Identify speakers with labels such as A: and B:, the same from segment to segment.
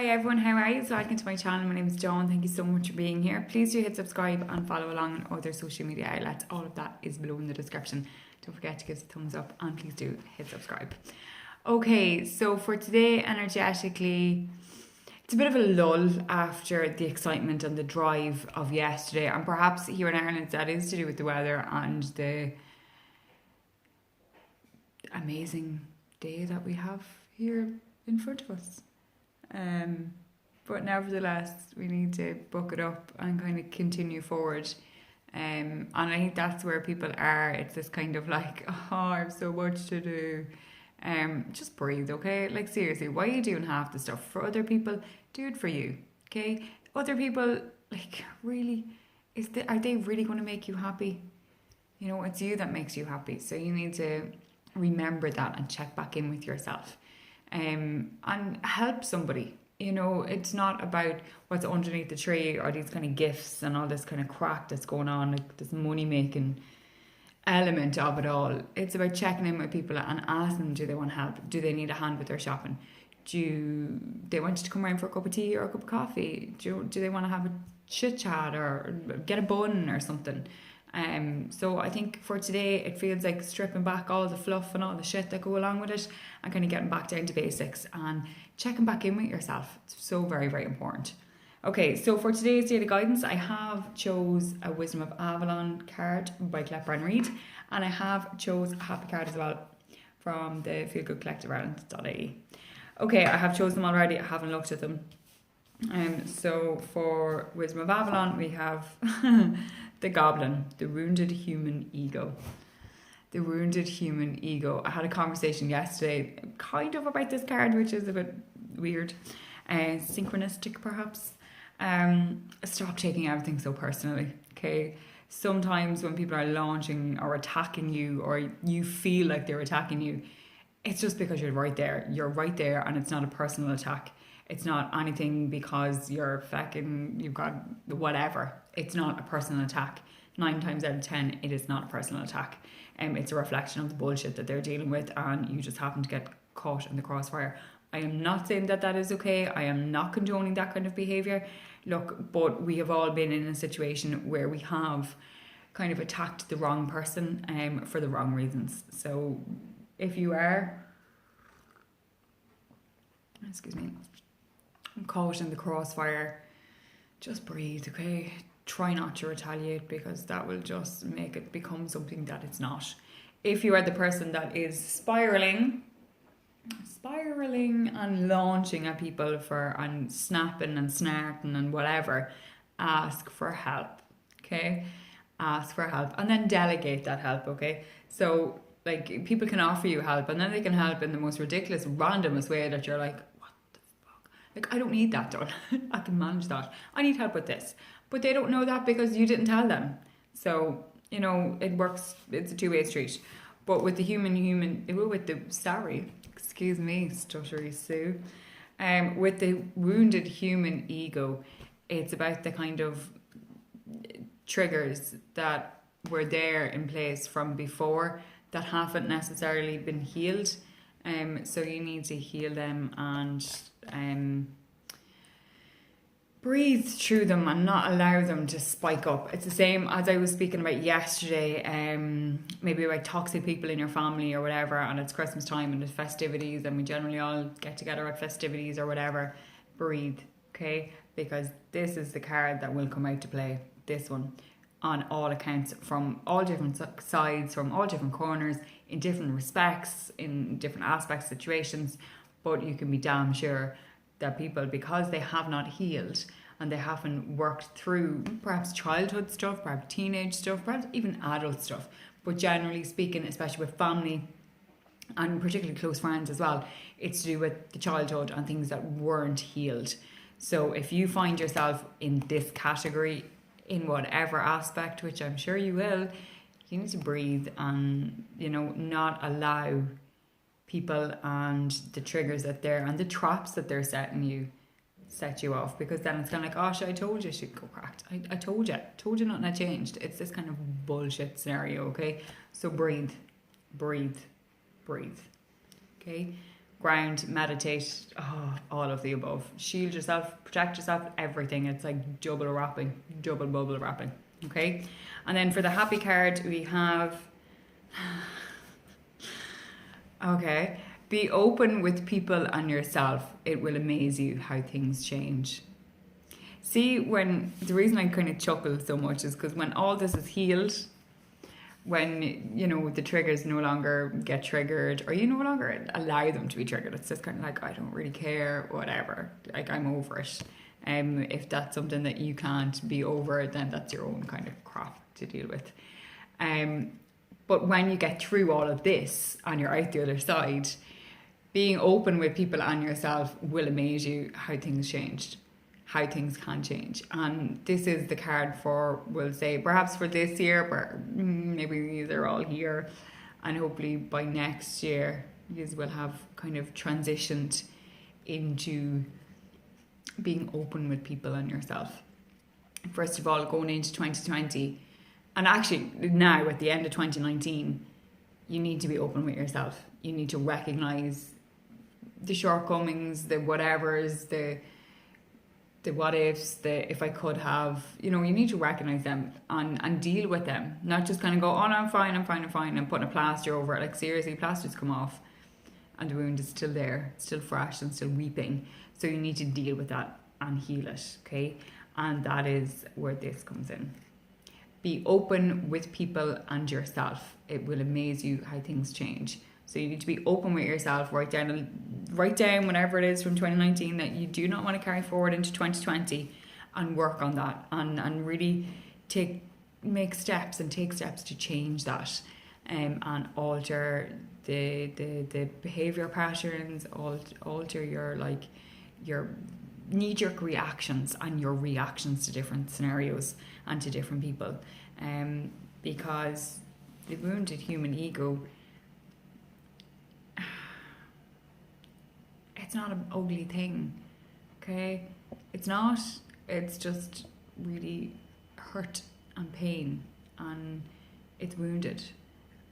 A: Hi everyone, how are you? So welcome to my channel. My name is Dawn. Thank you so much for being here. Please do hit subscribe and follow along on other social media outlets. All of that is below in the description. Don't forget to give us a thumbs up and please do hit subscribe. Okay, so for today, energetically, it's a bit of a lull after the excitement and the drive of yesterday, and perhaps here in Ireland that is to do with the weather and the amazing day that we have here in front of us. But nevertheless, we need to buck it up and kind of continue forward. And I think that's where people are. It's this kind of like, oh, I have so much to do. Just breathe, okay? Like seriously, why are you doing half the stuff for other people? Do it for you, okay? Other people, like, really, are they really going to make you happy? You know, it's you that makes you happy. So you need to remember that and check back in with yourself. And help somebody. You know, it's not about what's underneath the tree or these kind of gifts and all this kind of crack that's going on, like this money making element of it all. It's about checking in with people and asking them, do they want help? Do they need a hand with their shopping? Do they want you to come around for a cup of tea or a cup of coffee? Do they want to have a chit chat or get a bun or something? So I think for today it feels like stripping back all the fluff and all the shit that go along with it and kind of getting back down to basics and checking back in with yourself. It's so very, very important. Okay, so for today's daily guidance, I have chose a Wisdom of Avalon card by Clepper Reid, and I have chose a happy card as well from the Feel Good Collective Ireland.ie. Okay, I have chosen them already. I haven't looked at them. So for Wisdom of Avalon, we have the Goblin, the wounded human ego. The wounded human ego. I had a conversation yesterday kind of about this card, which is a bit weird, synchronistic perhaps. Stop taking everything so personally, okay? Sometimes when people are launching or attacking you, or you feel like they're attacking you, it's just because you're right there. You're right there, and it's not a personal attack. It's not anything because you've got whatever. It's not a personal attack. 9 times out of 10, it is not a personal attack. It's a reflection of the bullshit that they're dealing with, and you just happen to get caught in the crossfire. I am not saying that that is okay. I am not condoning that kind of behaviour. Look, but we have all been in a situation where we have kind of attacked the wrong person for the wrong reasons. So if you are, caught in the crossfire, just breathe, okay? Try not to retaliate, because that will just make it become something that it's not. If you are the person that is spiraling and launching at people and snapping and snarting and whatever, ask for help, okay? Ask for help and then delegate that help, okay? So like, people can offer you help and then they can help in the most ridiculous, randomest way that you're like, like, I don't need that done. I can manage that. I need help with this. But they don't know that because you didn't tell them. So, you know, it works. It's a two-way street. But with the excuse me, stuttery Sue. With the wounded human ego, it's about the kind of triggers that were there in place from before that haven't necessarily been healed. So you need to heal them and breathe through them and not allow them to spike up. It's the same as I was speaking about yesterday, maybe about toxic people in your family or whatever, and it's Christmas time and it's festivities and we generally all get together at festivities or whatever. Breathe, okay? Because this is the card that will come out to play, this one, on all accounts, from all different sides, from all different corners, in different respects, in different aspects, situations. But you can be damn sure that people, because they have not healed and they haven't worked through perhaps childhood stuff, perhaps teenage stuff, perhaps even adult stuff, but generally speaking, especially with family and particularly close friends as well, it's to do with the childhood and things that weren't healed. So if you find yourself in this category, in whatever aspect, which I'm sure you will, you need to breathe and, you know, not allow people and the triggers that they're, and the traps that they're setting you, set you off, because then it's kind of like, oh shit, I told you she'd go cracked. I told you nothing had changed. It's this kind of bullshit scenario, okay? So breathe, okay? ground, meditate, all of the above. Shield yourself, protect yourself, everything. It's like double bubble wrapping. Okay, and then for the happy card we have okay, be open with people and yourself. It will amaze you how things change. See, when the reason I kind of chuckle so much is because when all this is healed, when the triggers no longer get triggered, or you no longer allow them to be triggered, it's just kind of like, I don't really care, whatever, like I'm over it. If that's something that you can't be over, then that's your own kind of crap to deal with. But when you get through all of this and you're out the other side, being open with people and yourself will amaze you how things changed, how things can change. And this is the card for, we'll say, perhaps for this year, but maybe these are all here, and hopefully by next year you will have kind of transitioned into being open with people and yourself. First of all, going into 2020, and actually now at the end of 2019, you need to be open with yourself. You need to recognize the shortcomings, the whatevers, the what ifs, the if I could have, you need to recognize them and deal with them. Not just kind of go, oh no, I'm fine, and putting a plaster over it. Like seriously, plasters come off and the wound is still there, still fresh and still weeping. So you need to deal with that and heal it, okay? And that is where this comes in. Be open with people and yourself. It will amaze you how things change. So you need to be open with yourself. Write down whatever it is from 2019 that you do not want to carry forward into 2020, and work on that and really make steps to change that, and alter the behavior patterns, alter your knee-jerk reactions and your reactions to different scenarios and to different people, because the wounded human ego, it's not an ugly thing, okay? It's not. It's just really hurt and pain, and it's wounded.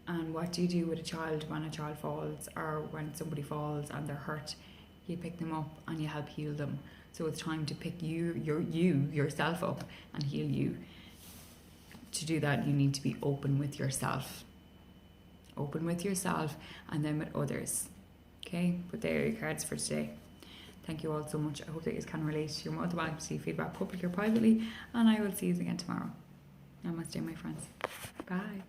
A: And what do you do with a child when a child falls, or when somebody falls and they're hurt? You pick them up and you help heal them. So it's time to pick yourself up and heal you. To do that, you need to be open with yourself. Open with yourself and then with others. Okay, but there are your cards for today. Thank you all so much. I hope that you can relate. You're more than welcome to see feedback publicly or privately, and I will see you again tomorrow. Namaste, my friends. Bye.